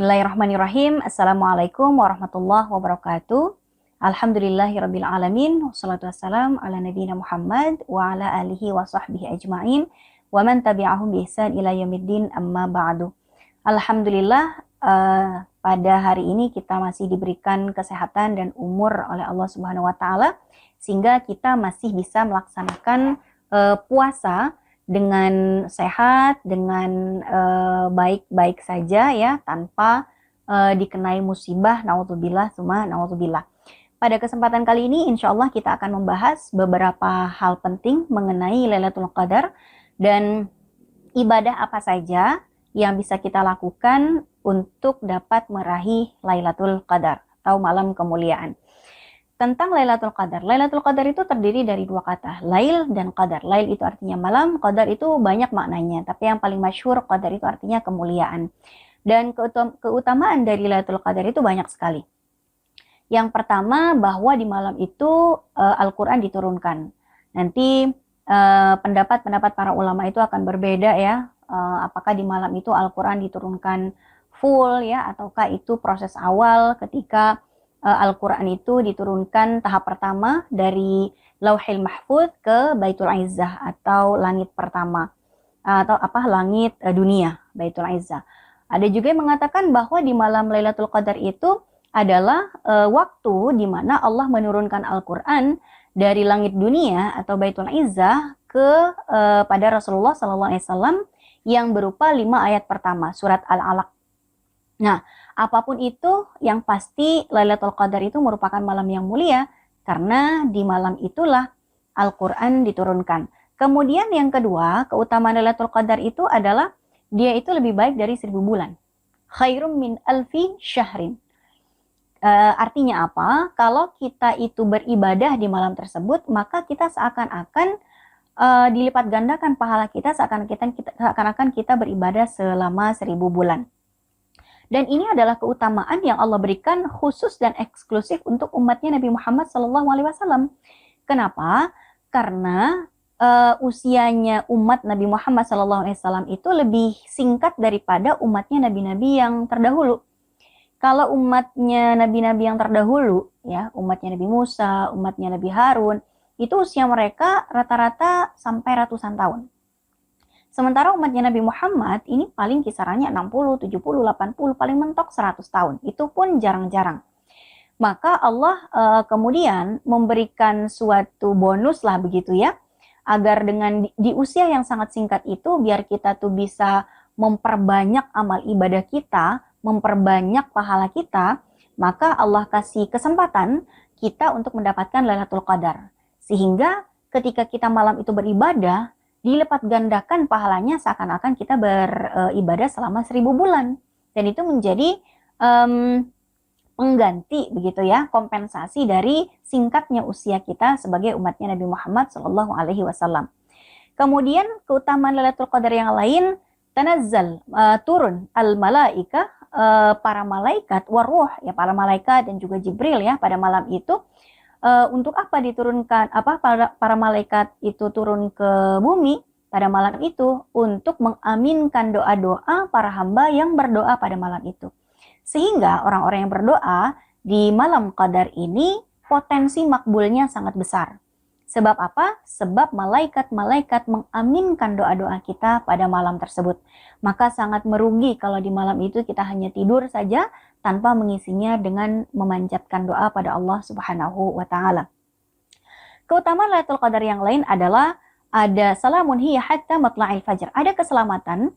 Bismillahirrahmanirrahim. Assalamualaikum warahmatullahi wabarakatuh. Alhamdulillahirabbil alamin. Wassalatu wassalam ala nabiyina Muhammad wa ala alihi wa sahbihi ajmain wa man tabi'ahum bi ihsan ila yaumiddin, amma ba'du. Alhamdulillah, pada hari ini kita masih diberikan kesehatan dan umur oleh Allah Subhanahu wa taala sehingga kita masih bisa melaksanakan puasa dengan sehat, dengan baik-baik saja ya, tanpa dikenai musibah, naudzubillah, summa naudzubillah. Pada kesempatan kali ini insya Allah kita akan membahas beberapa hal penting mengenai Lailatul Qadar dan ibadah apa saja yang bisa kita lakukan untuk dapat meraih Lailatul Qadar atau malam kemuliaan. Tentang Lailatul Qadar. Lailatul Qadar itu terdiri dari dua kata, lail dan qadar. Lail itu artinya malam, qadar itu banyak maknanya, tapi yang paling masyhur qadar itu artinya kemuliaan. Dan keutamaan dari Lailatul Qadar itu banyak sekali. Yang pertama, bahwa di malam itu Al-Qur'an diturunkan. Nanti pendapat-pendapat para ulama itu akan berbeda ya. Apakah di malam itu Al-Qur'an diturunkan full ya, ataukah itu proses awal ketika Al-Quran itu diturunkan tahap pertama dari Lauhil Mahfuz ke Baitul Izzah atau langit pertama atau langit dunia, Baitul Izzah. Ada juga yang mengatakan bahwa di malam Lailatul Qadar itu adalah waktu di mana Allah menurunkan Al-Quran dari langit dunia atau Baitul Izzah ke pada Rasulullah SAW yang berupa 5 ayat pertama surat Al-Alaq. Nah, apapun itu, yang pasti Lailatul Qadar itu merupakan malam yang mulia karena di malam itulah Al-Quran diturunkan. Kemudian yang kedua, keutamaan Lailatul Qadar itu adalah dia itu lebih baik dari 1000 bulan. Khairum min alfi syahrin. Artinya apa? Kalau kita itu beribadah di malam tersebut, maka kita seakan-akan dilipat gandakan pahala kita seakan-akan kita beribadah selama 1000 bulan. Dan ini adalah keutamaan yang Allah berikan khusus dan eksklusif untuk umatnya Nabi Muhammad SAW. Kenapa? Karena usianya umat Nabi Muhammad SAW itu lebih singkat daripada umatnya nabi-nabi yang terdahulu. Kalau umatnya nabi-nabi yang terdahulu, ya umatnya Nabi Musa, umatnya Nabi Harun, itu usia mereka rata-rata sampai ratusan tahun. Sementara umatnya Nabi Muhammad ini paling kisarannya 60, 70, 80, paling mentok 100 tahun. Itu pun jarang-jarang. Maka Allah kemudian memberikan suatu bonus lah begitu ya. Agar dengan di usia yang sangat singkat itu biar kita tuh bisa memperbanyak amal ibadah kita, memperbanyak pahala kita, maka Allah kasih kesempatan kita untuk mendapatkan Lailatul Qadar. Sehingga ketika kita malam itu beribadah, dilipat gandakan pahalanya seakan-akan kita beribadah selama 1000 bulan. Dan itu menjadi pengganti begitu ya, kompensasi dari singkatnya usia kita sebagai umatnya Nabi Muhammad SAW. Kemudian keutamaan Lailatul Qadar yang lain, tanazzal, turun al-malaika, para malaikat, waruh, ya para malaikat dan juga Jibril ya pada malam itu. Untuk apa diturunkan? Para malaikat itu turun ke bumi pada malam itu untuk mengaminkan doa-doa para hamba yang berdoa pada malam itu. Sehingga orang-orang yang berdoa di malam Qadar ini potensi makbulnya sangat besar. Sebab apa? Sebab malaikat-malaikat mengaminkan doa-doa kita pada malam tersebut. Maka sangat merugi kalau di malam itu kita hanya tidur saja tanpa mengisinya dengan memanjatkan doa pada Allah Subhanahu wa taala. Keutamaan Lailatul Qadar yang lain adalah ada salamun hiya hatta matla'il fajar. Ada keselamatan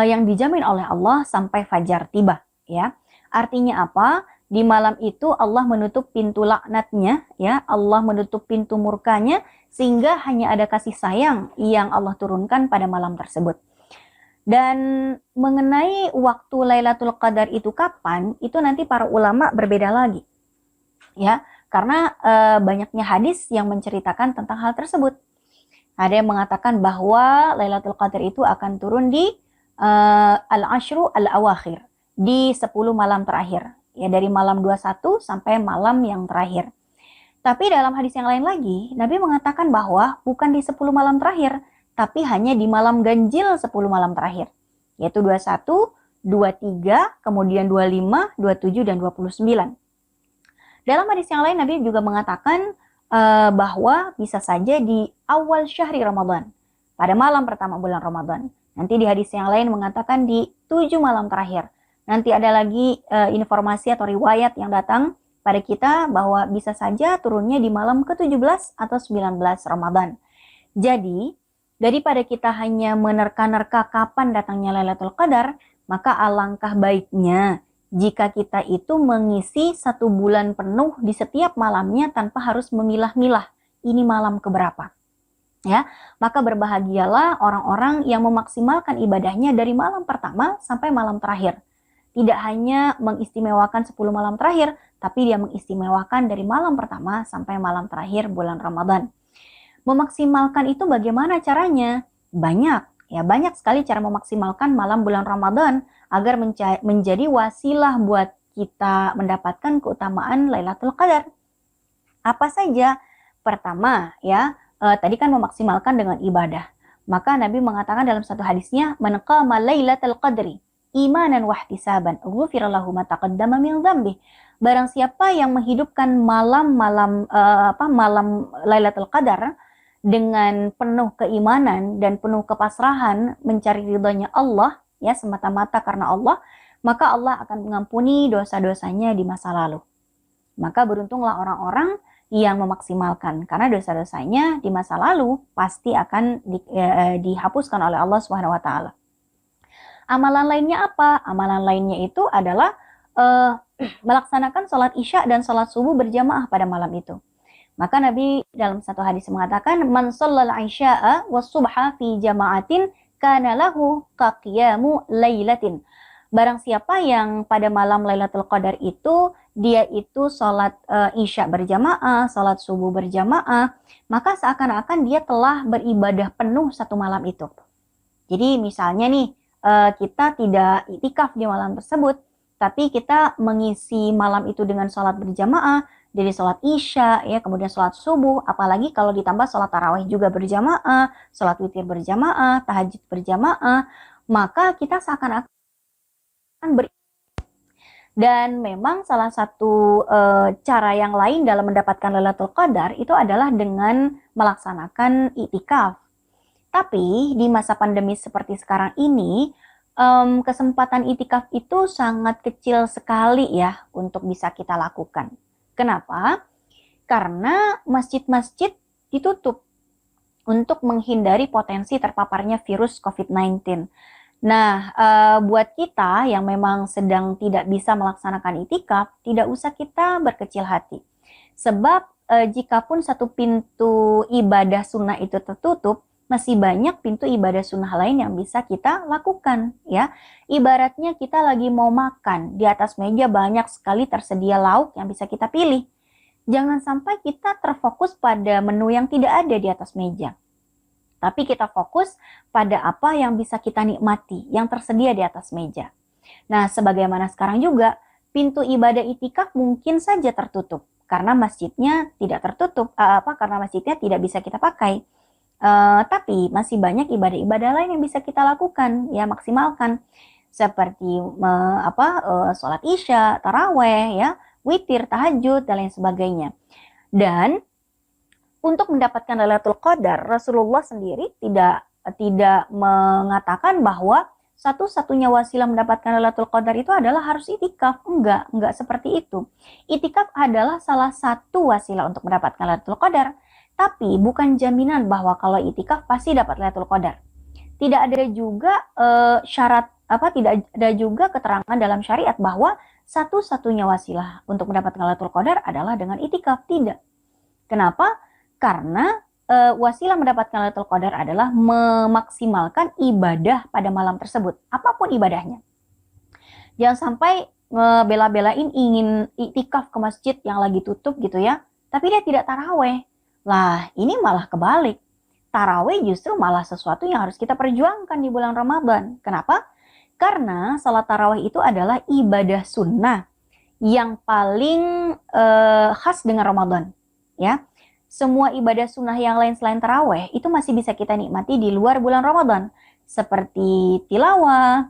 yang dijamin oleh Allah sampai fajar tiba, ya. Artinya apa? Di malam itu Allah menutup pintu laknatnya, ya, Allah menutup pintu murkanya sehingga hanya ada kasih sayang yang Allah turunkan pada malam tersebut. Dan mengenai waktu Lailatul Qadar itu kapan, itu nanti para ulama berbeda lagi. Ya, karena banyaknya hadis yang menceritakan tentang hal tersebut. Ada yang mengatakan bahwa Lailatul Qadar itu akan turun di al-ashru al-awakhir, di 10 malam terakhir. Ya, dari malam 21 sampai malam yang terakhir. Tapi dalam hadis yang lain lagi, Nabi mengatakan bahwa bukan di 10 malam terakhir, tapi hanya di malam ganjil 10 malam terakhir, yaitu 21, 23, kemudian 25, 27, dan 29. Dalam hadis yang lain Nabi juga mengatakan bahwa bisa saja di awal syahri Ramadan, pada malam pertama bulan Ramadan. Nanti di hadis yang lain mengatakan di 7 malam terakhir. Nanti ada lagi informasi atau riwayat yang datang pada kita bahwa bisa saja turunnya di malam ke-17 atau 19 Ramadan. Jadi, daripada kita hanya menerka-nerka kapan datangnya Lailatul Qadar, maka alangkah baiknya jika kita itu mengisi 1 bulan penuh di setiap malamnya tanpa harus memilah-milah ini malam keberapa. Ya, maka berbahagialah orang-orang yang memaksimalkan ibadahnya dari malam pertama sampai malam terakhir. Tidak hanya mengistimewakan 10 malam terakhir, tapi dia mengistimewakan dari malam pertama sampai malam terakhir bulan Ramadan. Memaksimalkan itu bagaimana caranya? Banyak sekali cara memaksimalkan malam bulan Ramadan agar menjadi wasilah buat kita mendapatkan keutamaan Lailatul Qadar. Apa saja? Pertama, tadi kan memaksimalkan dengan ibadah. Maka Nabi mengatakan dalam satu hadisnya, "Man qama Lailatul Qadri imanan wa ihtisaban, ghufira lahu ma taqaddama min dzambi." Barang siapa yang menghidupkan malam Lailatul Qadar dengan penuh keimanan dan penuh kepasrahan mencari ridhonya Allah, semata-mata karena Allah, maka Allah akan mengampuni dosa-dosanya di masa lalu. Maka beruntunglah orang-orang yang memaksimalkan, karena dosa-dosanya di masa lalu pasti akan dihapuskan oleh Allah Subhanahu wa taala. Amalan lainnya apa? Amalan lainnya itu adalah melaksanakan sholat isya dan sholat subuh berjamaah pada malam itu. Maka Nabi dalam satu hadis mengatakan, "Man shallal isya'a was subha fi jama'atin kana lahu kaqiyamu lailatin." Barang siapa yang pada malam Lailatul Qadar itu dia itu sholat isya berjamaah, sholat subuh berjamaah, maka seakan-akan dia telah beribadah penuh 1 malam itu. Jadi misalnya nih, kita tidak iktikaf di malam tersebut, tapi kita mengisi malam itu dengan sholat berjamaah, dari sholat isya, kemudian sholat subuh, apalagi kalau ditambah sholat tarawih juga berjamaah, sholat witir berjamaah, tahajud berjamaah, maka kita seakan-akan dan memang salah satu cara yang lain dalam mendapatkan Lailatul Qadar itu adalah dengan melaksanakan iktikaf. Tapi di masa pandemi seperti sekarang ini, kesempatan iktikaf itu sangat kecil sekali untuk bisa kita lakukan. Kenapa? Karena masjid-masjid ditutup untuk menghindari potensi terpaparnya virus COVID-19. Nah, buat kita yang memang sedang tidak bisa melaksanakan iktikaf, tidak usah kita berkecil hati. Sebab jikapun satu pintu ibadah sunnah itu tertutup, masih banyak pintu ibadah sunnah lain yang bisa kita lakukan. Ibaratnya kita lagi mau makan, di atas meja banyak sekali tersedia lauk yang bisa kita pilih. Jangan sampai kita terfokus pada menu yang tidak ada di atas meja. Tapi kita fokus pada apa yang bisa kita nikmati, yang tersedia di atas meja. Nah, sebagaimana sekarang juga, pintu ibadah iktikaf mungkin saja tertutup. Karena masjidnya tidak tertutup, karena masjidnya tidak bisa kita pakai. Tapi masih banyak ibadah-ibadah lain yang bisa kita lakukan, maksimalkan. Seperti sholat isya, taraweh, witir, tahajud, dan lain sebagainya. Dan untuk mendapatkan Lailatul Qadar, Rasulullah sendiri tidak mengatakan bahwa satu-satunya wasilah mendapatkan Lailatul Qadar itu adalah harus iktikaf. Enggak seperti itu. Iktikaf adalah salah satu wasilah untuk mendapatkan Lailatul Qadar, tapi bukan jaminan bahwa kalau iktikaf pasti dapat Lailatul Qadar. Tidak ada juga tidak ada juga keterangan dalam syariat bahwa satu-satunya wasilah untuk mendapatkan Lailatul Qadar adalah dengan iktikaf. Tidak. Kenapa? Karena wasilah mendapatkan Lailatul Qadar adalah memaksimalkan ibadah pada malam tersebut, apapun ibadahnya. Jangan sampai bela-belain ingin iktikaf ke masjid yang lagi tutup gitu tapi dia tidak taraweh. Lah, ini malah kebalik. Taraweh justru malah sesuatu yang harus kita perjuangkan di bulan Ramadan. Kenapa? Karena salat taraweh itu adalah ibadah sunnah yang paling khas dengan Ramadan. Semua ibadah sunnah yang lain selain taraweh itu masih bisa kita nikmati di luar bulan Ramadan. Seperti tilawah,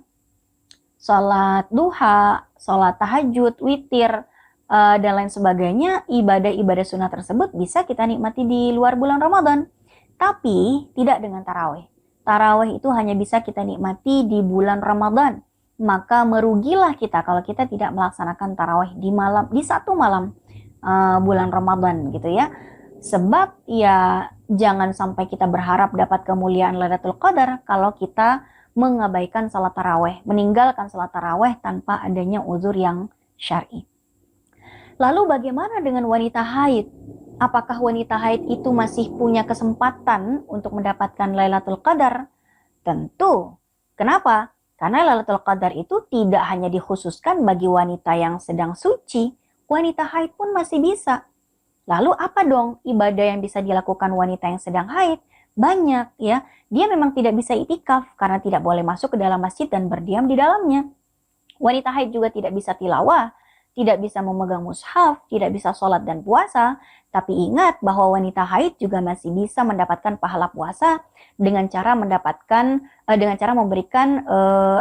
sholat duha, sholat tahajud, witir, dan lain sebagainya, ibadah-ibadah sunnah tersebut bisa kita nikmati di luar bulan Ramadan. Tapi tidak dengan tarawih. Tarawih itu hanya bisa kita nikmati di bulan Ramadan. Maka merugilah kita kalau kita tidak melaksanakan tarawih di satu malam bulan Ramadan gitu ya. Sebab ya jangan sampai kita berharap dapat kemuliaan Lailatul Qadar kalau kita mengabaikan salat tarawih, meninggalkan salat tarawih tanpa adanya uzur yang syar'i. Lalu bagaimana dengan wanita haid? Apakah wanita haid itu masih punya kesempatan untuk mendapatkan Lailatul Qadar? Tentu. Kenapa? Karena Lailatul Qadar itu tidak hanya dikhususkan bagi wanita yang sedang suci, wanita haid pun masih bisa. Lalu apa dong ibadah yang bisa dilakukan wanita yang sedang haid? Banyak ya. Dia memang tidak bisa itikaf karena tidak boleh masuk ke dalam masjid dan berdiam di dalamnya. Wanita haid juga tidak bisa tilawah, tidak bisa memegang mushaf, tidak bisa sholat dan puasa. Tapi ingat bahwa wanita haid juga masih bisa mendapatkan pahala puasa dengan cara memberikan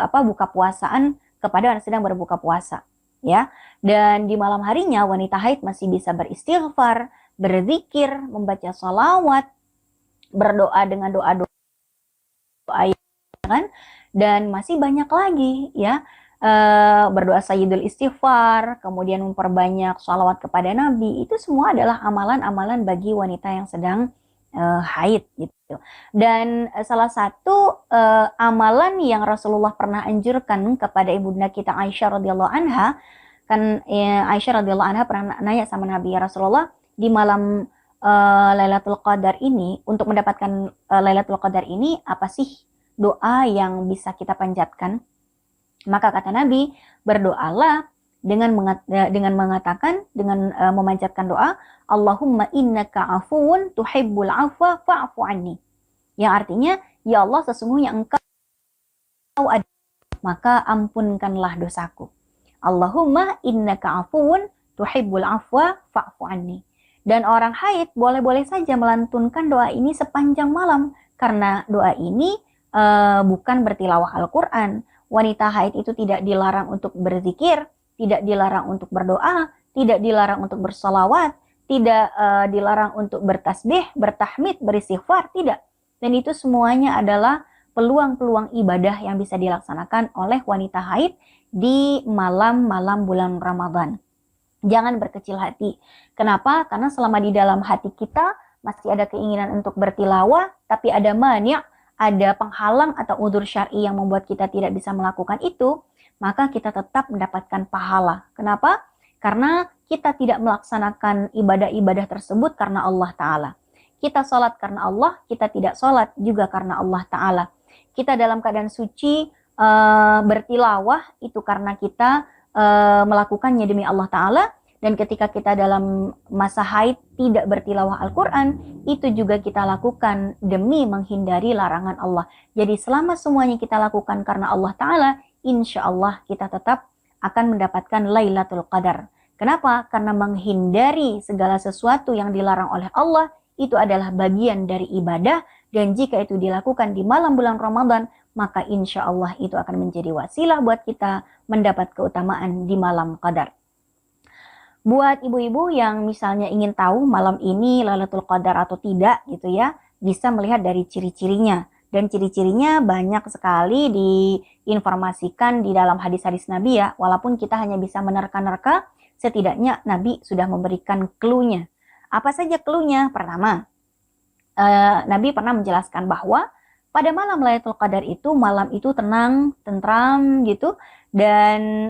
buka puasaan kepada yang sedang berbuka puasa, ya. Dan di malam harinya wanita haid masih bisa beristighfar, berzikir, membaca sholawat, berdoa dengan doa-doa kan, dan masih banyak lagi ya. Berdoa sayyidul istighfar, kemudian memperbanyak sholawat kepada Nabi, itu semua adalah amalan-amalan bagi wanita yang sedang haid gitu. Dan salah satu amalan yang Rasulullah pernah anjurkan kepada ibunda kita Aisyah radhiyallahu anha, kan Aisyah radhiyallahu anha pernah nanya sama Nabi, ya Rasulullah, di malam Lailatul Qadar ini, untuk mendapatkan Lailatul Qadar ini, apa sih doa yang bisa kita panjatkan? Maka kata Nabi, berdoalah dengan memanjatkan doa, Allahumma innaka afuun tuhibbul afwa fa'fu anni. Yang artinya, ya Allah, sesungguhnya engkau adil, maka ampunkanlah dosaku. Allahumma innaka afuun tuhibbul afwa fa'fu anni. Dan orang haid boleh-boleh saja melantunkan doa ini sepanjang malam, karena doa ini bukan bertilawah Al-Quran. Wanita haid itu tidak dilarang untuk berzikir, tidak dilarang untuk berdoa, tidak dilarang untuk bersolawat, tidak dilarang untuk bertasbih, bertahmid, beristighfar, tidak. Dan itu semuanya adalah peluang-peluang ibadah yang bisa dilaksanakan oleh wanita haid di malam-malam bulan Ramadan. Jangan berkecil hati. Kenapa? Karena selama di dalam hati kita masih ada keinginan untuk bertilawah, tapi ada mani', ada penghalang atau udzur syar'i yang membuat kita tidak bisa melakukan itu, maka kita tetap mendapatkan pahala. Kenapa? Karena kita tidak melaksanakan ibadah-ibadah tersebut karena Allah Ta'ala. Kita sholat karena Allah, kita tidak sholat juga karena Allah Ta'ala. Kita dalam keadaan suci bertilawah itu karena kita melakukannya demi Allah Ta'ala. Dan ketika kita dalam masa haid tidak bertilawah Al-Quran, itu juga kita lakukan demi menghindari larangan Allah. Jadi selama semuanya kita lakukan karena Allah Ta'ala, insya Allah kita tetap akan mendapatkan Lailatul Qadar. Kenapa? Karena menghindari segala sesuatu yang dilarang oleh Allah, itu adalah bagian dari ibadah. Dan jika itu dilakukan di malam bulan Ramadan, maka insya Allah itu akan menjadi wasilah buat kita mendapat keutamaan di malam Qadar. Buat ibu-ibu yang misalnya ingin tahu malam ini Lailatul Qadar atau tidak gitu ya, bisa melihat dari ciri-cirinya. Dan ciri-cirinya banyak sekali diinformasikan di dalam hadis-hadis Nabi ya. Walaupun kita hanya bisa menerka-nerka, setidaknya Nabi sudah memberikan clue-nya. Apa saja clue-nya? Pertama, Nabi pernah menjelaskan bahwa pada malam Lailatul Qadar itu, malam itu tenang, tentram gitu. Dan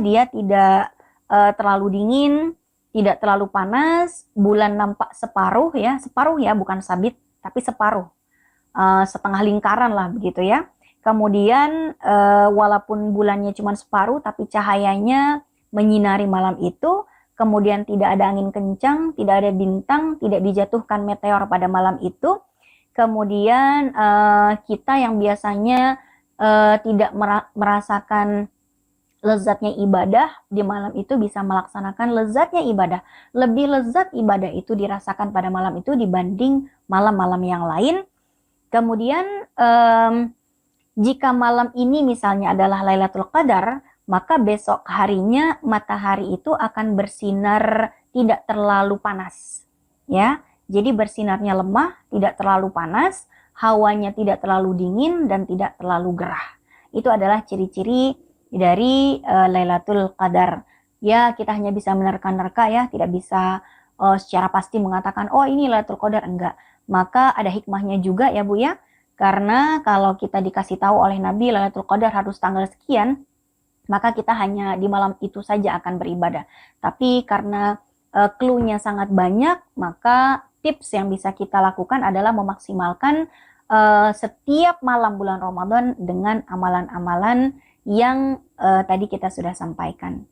dia tidak terlalu dingin, tidak terlalu panas, bulan nampak separuh ya, bukan sabit, tapi separuh, setengah lingkaran lah begitu ya. Kemudian walaupun bulannya cuma separuh, tapi cahayanya menyinari malam itu. Kemudian tidak ada angin kencang, tidak ada bintang, tidak dijatuhkan meteor pada malam itu. Kemudian kita yang biasanya tidak merasakan lezatnya ibadah, di malam itu bisa melaksanakan lezatnya ibadah. Lebih lezat ibadah itu dirasakan pada malam itu dibanding malam-malam yang lain. Kemudian Jika malam ini misalnya adalah Lailatul Qadar, maka besok harinya matahari itu akan bersinar tidak terlalu panas. Ya, jadi bersinarnya lemah, tidak terlalu panas, hawanya tidak terlalu dingin dan tidak terlalu gerah. Itu adalah ciri-ciri dari Lailatul Qadar. Ya, kita hanya bisa menerka-nerka ya, tidak bisa secara pasti mengatakan, oh ini Lailatul Qadar, enggak. Maka ada hikmahnya juga ya Bu ya, karena kalau kita dikasih tahu oleh Nabi Lailatul Qadar harus tanggal sekian, maka kita hanya di malam itu saja akan beribadah. Tapi karena clue-nya sangat banyak, maka tips yang bisa kita lakukan adalah memaksimalkan setiap malam bulan Ramadan dengan amalan-amalan yang tadi kita sudah sampaikan.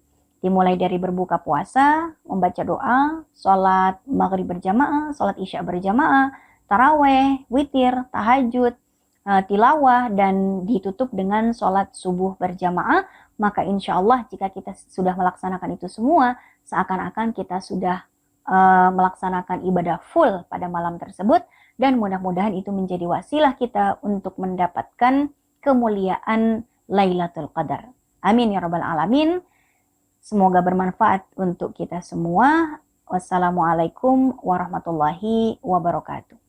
Dimulai dari berbuka puasa, membaca doa, sholat maghrib berjamaah, sholat isya berjamaah, taraweh, witir, tahajud, tilawah, dan ditutup dengan sholat subuh berjamaah. Maka insya Allah jika kita sudah melaksanakan itu semua, seakan-akan kita sudah melaksanakan ibadah full pada malam tersebut, dan mudah-mudahan itu menjadi wasilah kita untuk mendapatkan kemuliaan Lailatul Qadar. Amin ya rabbal alamin. Semoga bermanfaat untuk kita semua. Wassalamualaikum warahmatullahi wabarakatuh.